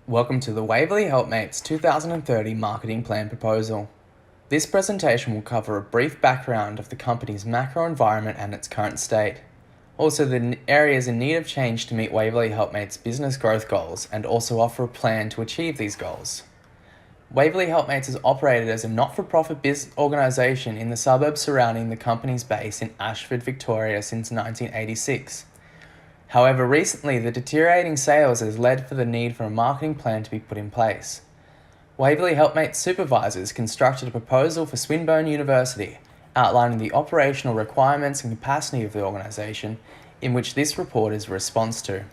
Welcome to the Waverley Helpmates 2030 Marketing Plan Proposal. This presentation will cover a brief background of the company's macro environment and its current state. Also, the areas in need of change to meet Waverley Helpmates' business growth goals and also offer a plan to achieve these goals. Waverley Helpmates has operated as a not-for-profit business organisation in the suburbs surrounding the company's base in Ashford, Victoria since 1986. However, recently the deteriorating sales has led for the need for a marketing plan to be put in place. Waverley Helpmates supervisors constructed a proposal for Swinburne University, outlining the operational requirements and capacity of the organisation, in which this report is a response to.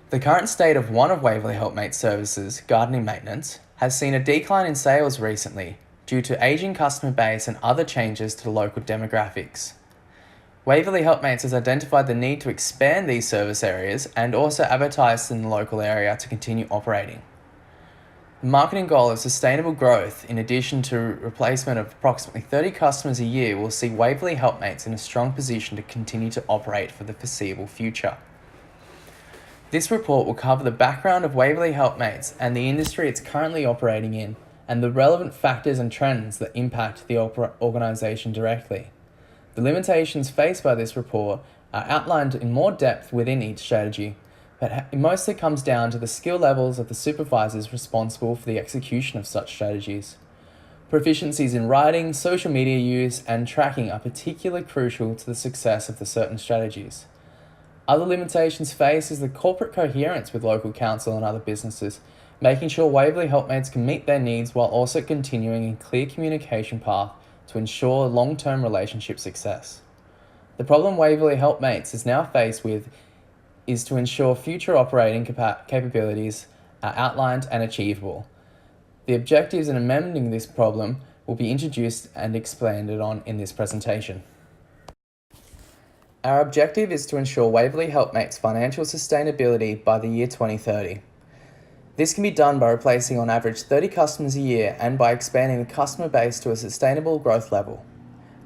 The current state of one of Waverley Helpmates services, gardening maintenance, has seen a decline in sales recently due to ageing customer base and other changes to the local demographics. Waverley Helpmates has identified the need to expand these service areas and also advertise in the local area to continue operating. The marketing goal of sustainable growth, in addition to replacement of approximately 30 customers a year, will see Waverley Helpmates in a strong position to continue to operate for the foreseeable future. This report will cover the background of Waverley Helpmates and the industry it's currently operating in, and the relevant factors and trends that impact the organisation directly. The limitations faced by this report are outlined in more depth within each strategy, but it mostly comes down to the skill levels of the supervisors responsible for the execution of such strategies. Proficiencies in writing, social media use, and tracking are particularly crucial to the success of the certain strategies. Other limitations faced is the corporate coherence with local council and other businesses, making sure Waverley Helpmates can meet their needs while also continuing a clear communication path to ensure long-term relationship success. The problem Waverley Helpmates is now faced with is to ensure future operating capabilities are outlined and achievable. The objectives in amending this problem will be introduced and expanded on in this presentation. Our objective is to ensure Waverley Helpmates' financial sustainability by the year 2030. This can be done by replacing on average 30 customers a year and by expanding the customer base to a sustainable growth level.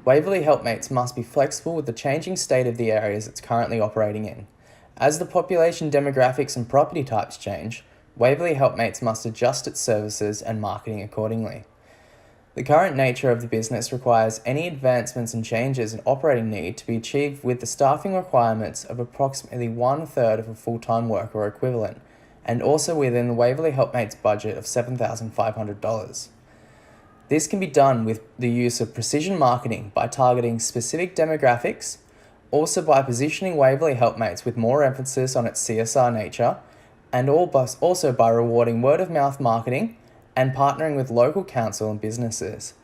Waverley Helpmates must be flexible with the changing state of the areas it's currently operating in. As the population demographics and property types change, Waverley Helpmates must adjust its services and marketing accordingly. The current nature of the business requires any advancements and changes in operating need to be achieved with the staffing requirements of approximately 1/3 of a full-time worker equivalent, and also within the Waverley Helpmates budget of $7,500. This can be done with the use of precision marketing by targeting specific demographics, also by positioning Waverley Helpmates with more emphasis on its CSR nature, and also by rewarding word-of-mouth marketing and partnering with local council and businesses.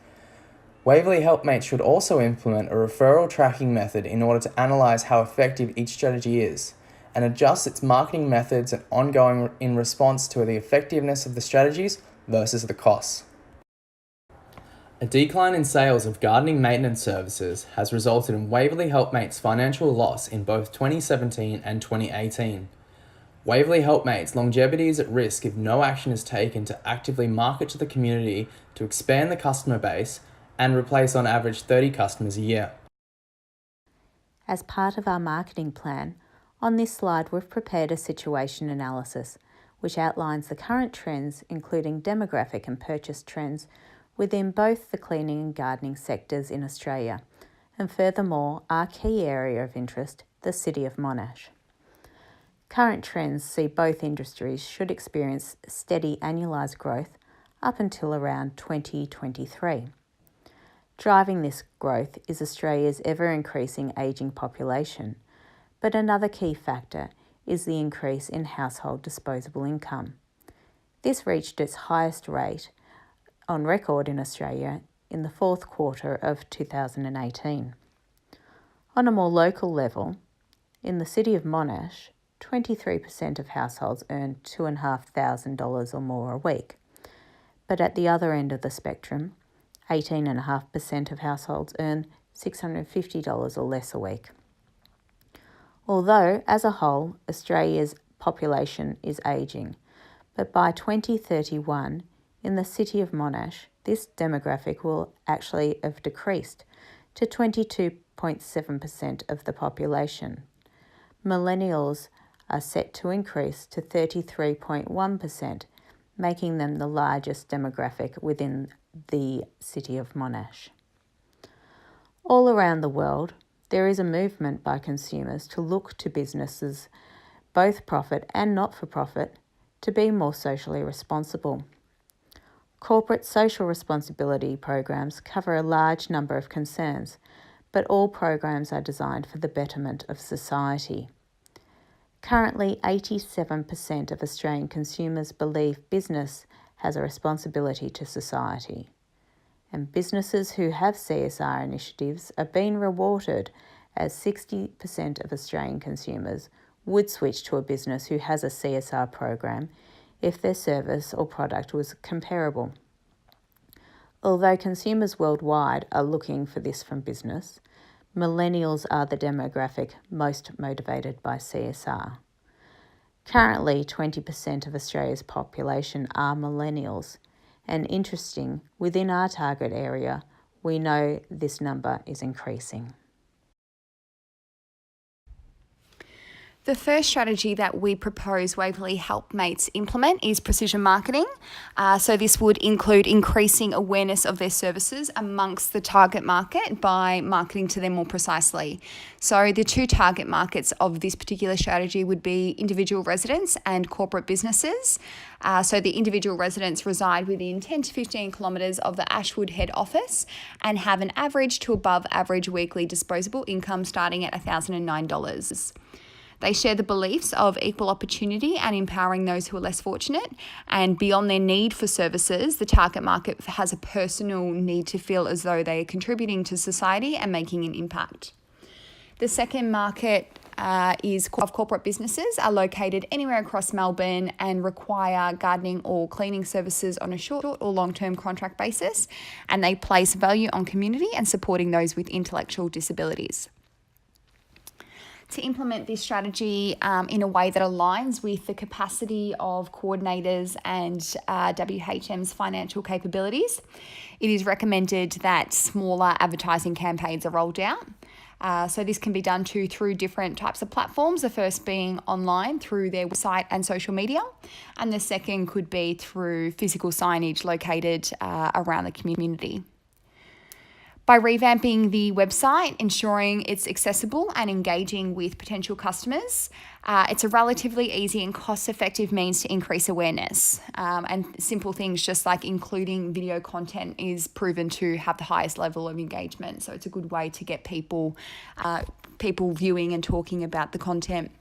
Waverley Helpmates should also implement a referral tracking method in order to analyse how effective each strategy is, and adjust its marketing methods and ongoing in response to the effectiveness of the strategies versus the costs. A decline in sales of gardening maintenance services has resulted in Waverley Helpmates' financial loss in both 2017 and 2018. Waverley Helpmates' longevity is at risk if no action is taken to actively market to the community to expand the customer base and replace on average 30 customers a year. As part of our marketing plan, on this slide we've prepared a situation analysis which outlines the current trends, including demographic and purchase trends within both the cleaning and gardening sectors in Australia, and furthermore our key area of interest, the City of Monash. Current trends see both industries should experience steady annualised growth up until around 2023. Driving this growth is Australia's ever-increasing ageing population, but another key factor is the increase in household disposable income. This reached its highest rate on record in Australia in the fourth quarter of 2018. On a more local level, in the City of Monash, 23% of households earn $2,500 or more a week. But at the other end of the spectrum, 18.5% of households earn $650 or less a week. Although, as a whole, Australia's population is ageing, but by 2031, in the City of Monash, this demographic will actually have decreased to 22.7% of the population. Millennials are set to increase to 33.1%, making them the largest demographic within the city of Monash. All around the world, there is a movement by consumers to look to businesses, both profit and not-for-profit, to be more socially responsible. Corporate social responsibility programs cover a large number of concerns, but all programs are designed for the betterment of society. Currently, 87% of Australian consumers believe business has a responsibility to society, and businesses who have CSR initiatives are being rewarded, as 60% of Australian consumers would switch to a business who has a CSR program if their service or product was comparable. Although consumers worldwide are looking for this from business, millennials are the demographic most motivated by CSR. Currently, 20% of Australia's population are millennials, and interesting, within our target area, we know this number is increasing. The first strategy that we propose Waverley Helpmates implement is precision marketing. So this would include increasing awareness of their services amongst the target market by marketing to them more precisely. So the two target markets of this particular strategy would be individual residents and corporate businesses. So the individual residents reside within 10 to 15 kilometres of the Ashwood head office and have an average to above average weekly disposable income starting at $1,009. They share the beliefs of equal opportunity and empowering those who are less fortunate. And beyond their need for services, the target market has a personal need to feel as though they are contributing to society and making an impact. The second market is of corporate businesses are located anywhere across Melbourne and require gardening or cleaning services on a short or long-term contract basis. And they place value on community and supporting those with intellectual disabilities. To implement this strategy in a way that aligns with the capacity of coordinators and WHM's financial capabilities, it is recommended that smaller advertising campaigns are rolled out. So this can be done through different types of platforms, the first being online through their website and social media, and the second could be through physical signage located around the community. By revamping the website, ensuring it's accessible and engaging with potential customers, it's a relatively easy and cost-effective means to increase awareness. And simple things just like including video content is proven to have the highest level of engagement. So it's a good way to get people viewing and talking about the content.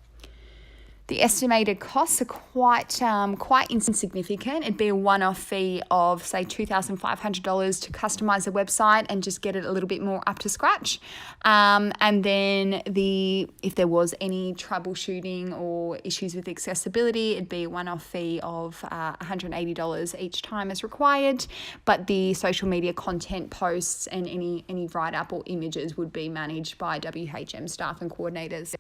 The estimated costs are quite insignificant. It'd be a one-off fee of, say, $2,500 to customise the website and just get it a little bit more up to scratch. And then if there was any troubleshooting or issues with accessibility, it'd be a one-off fee of $180 each time as required. But the social media content posts and any write-up or images would be managed by WHM staff and coordinators.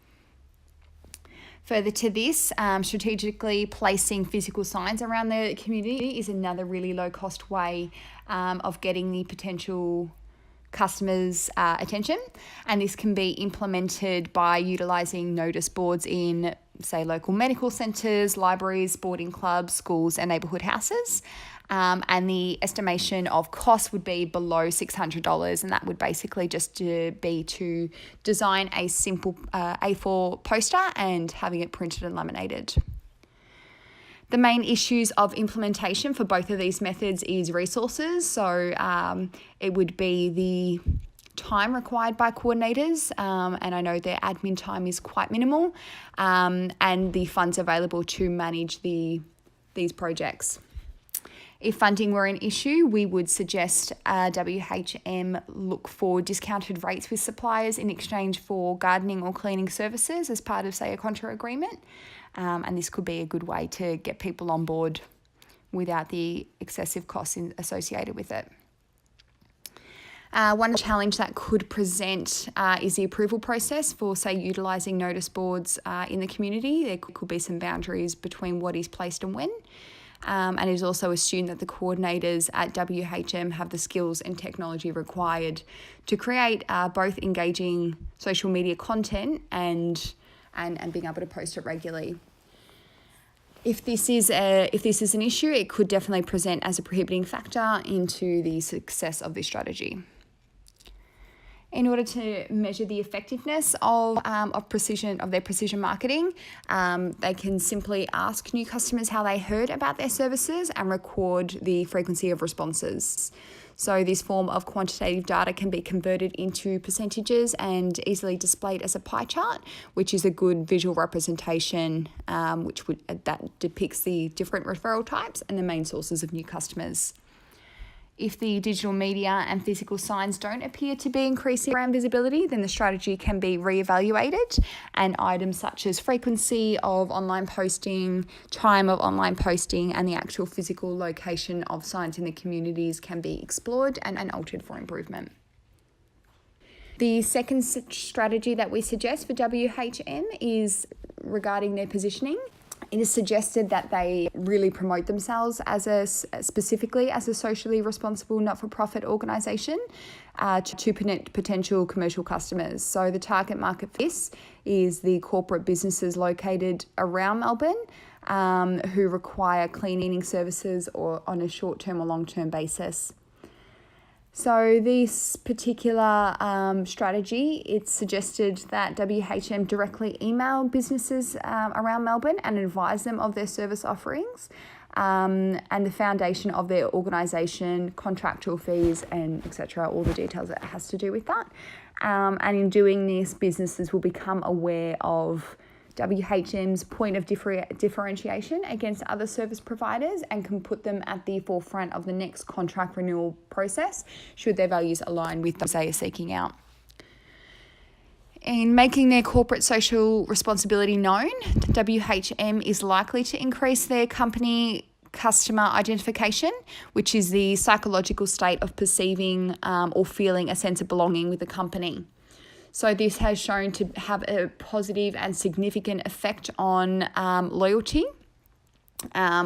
Further to this, strategically placing physical signs around the community is another really low-cost way of getting the potential customers' attention. And this can be implemented by utilising notice boards in, say, local medical centres, libraries, sporting clubs, schools and neighbourhood houses. And the estimation of cost would be below $600, and that would basically just be to design a simple A4 poster and having it printed and laminated. The main issues of implementation for both of these methods is resources. So it would be the time required by coordinators, and I know their admin time is quite minimal, and the funds available to manage these projects. If funding were an issue, we would suggest WHM look for discounted rates with suppliers in exchange for gardening or cleaning services as part of, say, a contra agreement. And this could be a good way to get people on board without the excessive costs associated with it. One challenge that could present is the approval process for, say, utilising notice boards in the community. There could be some boundaries between what is placed and when. And it is also assumed that the coordinators at WHM have the skills and technology required to create both engaging social media content and and being able to post it regularly. If this is an issue, it could definitely present as a prohibiting factor into the success of this strategy. In order to measure the effectiveness of their precision marketing, they can simply ask new customers how they heard about their services and record the frequency of responses. So this form of quantitative data can be converted into percentages and easily displayed as a pie chart, which is a good visual representation that depicts the different referral types and the main sources of new customers. If the digital media and physical signs don't appear to be increasing brand visibility, then the strategy can be reevaluated, and items such as frequency of online posting, time of online posting, and the actual physical location of signs in the communities can be explored and altered for improvement. The second strategy that we suggest for WHM regarding their positioning. It is suggested that they really promote themselves specifically as a socially responsible not-for-profit organisation to potential commercial customers. So the target market for this is the corporate businesses located around Melbourne who require cleaning services or on a short-term or long-term basis. So this particular strategy, it's suggested that WHM directly email businesses around Melbourne and advise them of their service offerings and the foundation of their organisation, contractual fees, and etc., all the details that has to do with that. And in doing this, businesses will become aware of WHM's point of differentiation against other service providers and can put them at the forefront of the next contract renewal process should their values align with those they are seeking out. In making their corporate social responsibility known, WHM is likely to increase their company customer identification, which is the psychological state of perceiving or feeling a sense of belonging with the company. So this has shown to have a positive and significant effect on loyalty,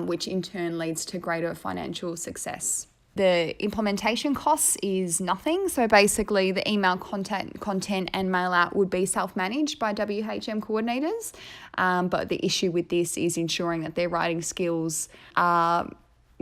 which in turn leads to greater financial success. The implementation costs is nothing. So basically the email content and mail out would be self-managed by WHM coordinators. But the issue with this is ensuring that their writing skills are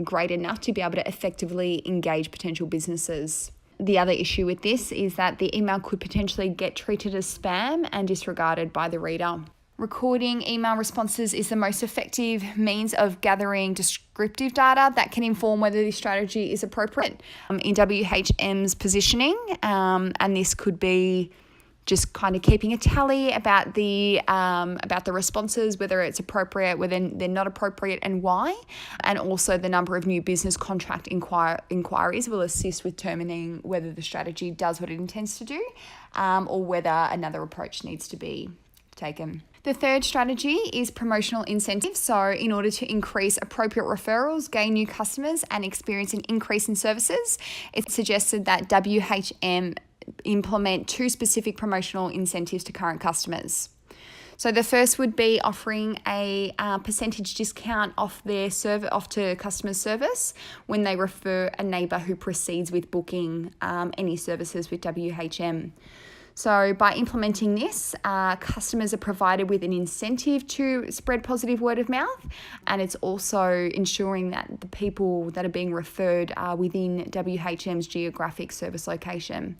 great enough to be able to effectively engage potential businesses. The other issue with this is that the email could potentially get treated as spam and disregarded by the reader. Recording email responses is the most effective means of gathering descriptive data that can inform whether this strategy is appropriate in WHM's positioning, and this could be just kind of keeping a tally about the responses, whether it's appropriate, whether they're not appropriate, and why. And also the number of new business contract inquiries will assist with determining whether the strategy does what it intends to do, or whether another approach needs to be taken. The third strategy is promotional incentives. So in order to increase appropriate referrals, gain new customers, and experience an increase in services, it's suggested that WHM implement 2 specific promotional incentives to current customers. So the first would be offering a percentage discount off to customer service when they refer a neighbour who proceeds with booking any services with WHM. So by implementing this, customers are provided with an incentive to spread positive word of mouth, and it's also ensuring that the people that are being referred are within WHM's geographic service location.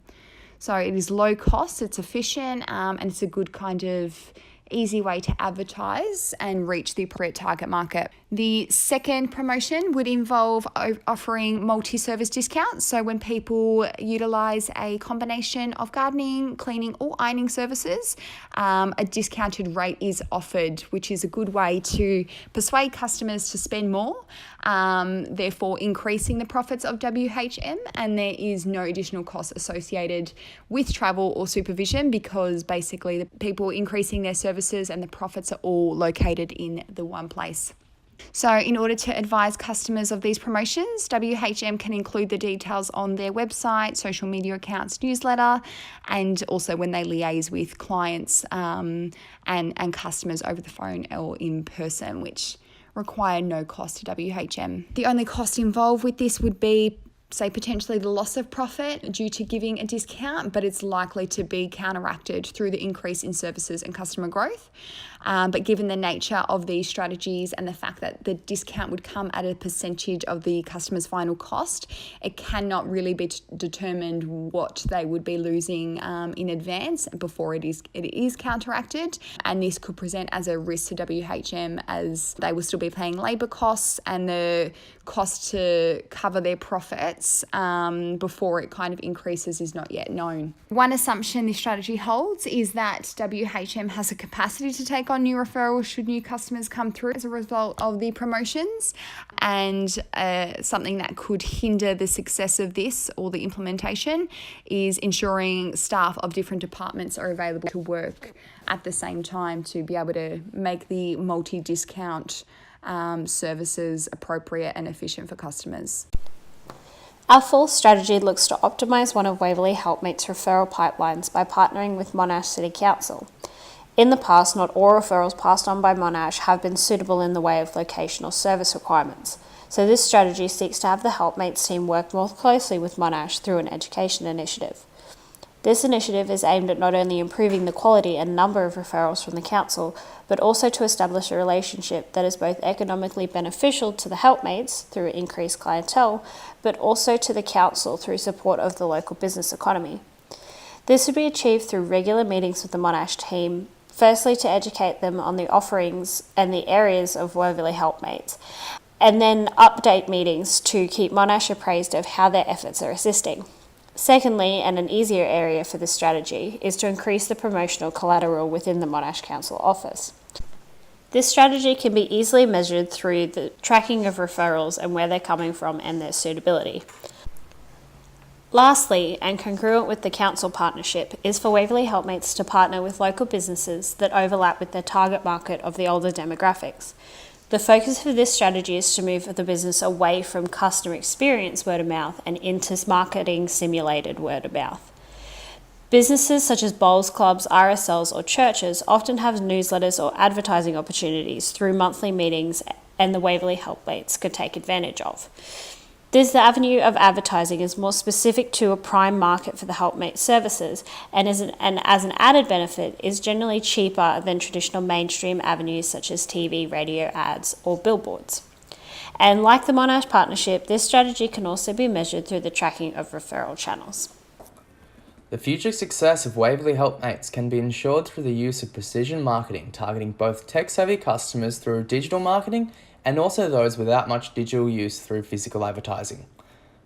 So it is low cost, it's efficient, and it's a good kind of easy way to advertise and reach the appropriate target market. The second promotion would involve offering multi-service discounts. So when people utilise a combination of gardening, cleaning or ironing services, a discounted rate is offered, which is a good way to persuade customers to spend more, therefore increasing the profits of WHM, and there is no additional cost associated with travel or supervision because basically the people increasing their services and the profits are all located in the one place. So in order to advise customers of these promotions, WHM can include the details on their website, social media accounts, newsletter, and also when they liaise with clients and customers over the phone or in person, which require no cost to WHM. The only cost involved with this would be say potentially the loss of profit due to giving a discount, but it's likely to be counteracted through the increase in services and customer growth. But given the nature of these strategies and the fact that the discount would come at a percentage of the customer's final cost, it cannot really be determined what they would be losing in advance before it is counteracted. And this could present as a risk to WHM, as they will still be paying labour costs and the cost to cover their profits before it kind of increases is not yet known. One assumption this strategy holds is that WHM has a capacity to take on new referrals should new customers come through as a result of the promotions, and something that could hinder the success of this or the implementation is ensuring staff of different departments are available to work at the same time to be able to make the multi-discount services appropriate and efficient for customers. Our fourth strategy looks to optimise one of Waverley Helpmates' referral pipelines by partnering with Monash City Council. In the past, not all referrals passed on by Monash have been suitable in the way of locational service requirements, so this strategy seeks to have the Helpmates team work more closely with Monash through an education initiative. This initiative is aimed at not only improving the quality and number of referrals from the council, but also to establish a relationship that is both economically beneficial to the Helpmates through increased clientele, but also to the council through support of the local business economy. This would be achieved through regular meetings with the Monash team, firstly to educate them on the offerings and the areas of Waverley Helpmates, and then update meetings to keep Monash appraised of how their efforts are assisting. Secondly, and an easier area for this strategy, is to increase the promotional collateral within the Monash Council office. This strategy can be easily measured through the tracking of referrals and where they're coming from and their suitability. Lastly, and congruent with the council partnership, is for Waverley Helpmates to partner with local businesses that overlap with their target market of the older demographics. The focus for this strategy is to move the business away from customer experience word of mouth and into marketing simulated word of mouth. Businesses such as bowls clubs, RSLs or churches often have newsletters or advertising opportunities through monthly meetings, and the Waverley Helpmates could take advantage of. This avenue of advertising is more specific to a prime market for the Helpmate services, and as an added benefit is generally cheaper than traditional mainstream avenues such as TV, radio ads or billboards. And like the Monash partnership, this strategy can also be measured through the tracking of referral channels. The future success of Waverley Helpmates can be ensured through the use of precision marketing, targeting both tech-savvy customers through digital marketing and also those without much digital use through physical advertising.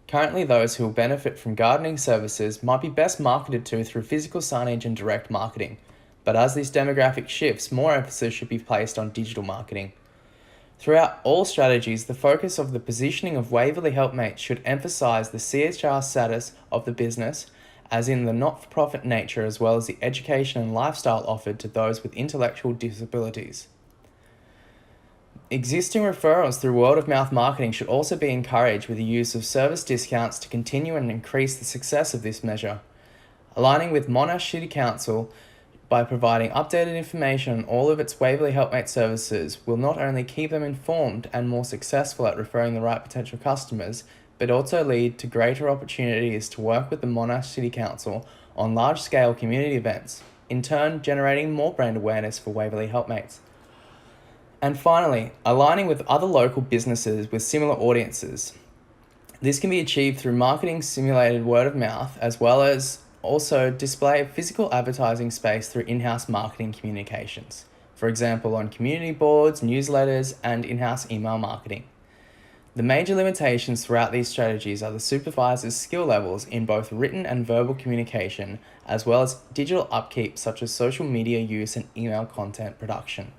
Currently, those who will benefit from gardening services might be best marketed to through physical signage and direct marketing, but as this demographic shifts, more emphasis should be placed on digital marketing. Throughout all strategies, the focus of the positioning of Waverley Helpmates should emphasise the CHR status of the business, as in the not-for-profit nature, as well as the education and lifestyle offered to those with intellectual disabilities. Existing referrals through word-of-mouth marketing should also be encouraged with the use of service discounts to continue and increase the success of this measure. Aligning with Monash City Council by providing updated information on all of its Waverley Helpmate services will not only keep them informed and more successful at referring the right potential customers, but also lead to greater opportunities to work with the Monash City Council on large-scale community events, in turn generating more brand awareness for Waverley Helpmates. And finally, aligning with other local businesses with similar audiences. This can be achieved through marketing simulated word of mouth, as well as also display physical advertising space through in-house marketing communications. For example, on community boards, newsletters, and in-house email marketing. The major limitations throughout these strategies are the supervisor's skill levels in both written and verbal communication, as well as digital upkeep such as social media use and email content production.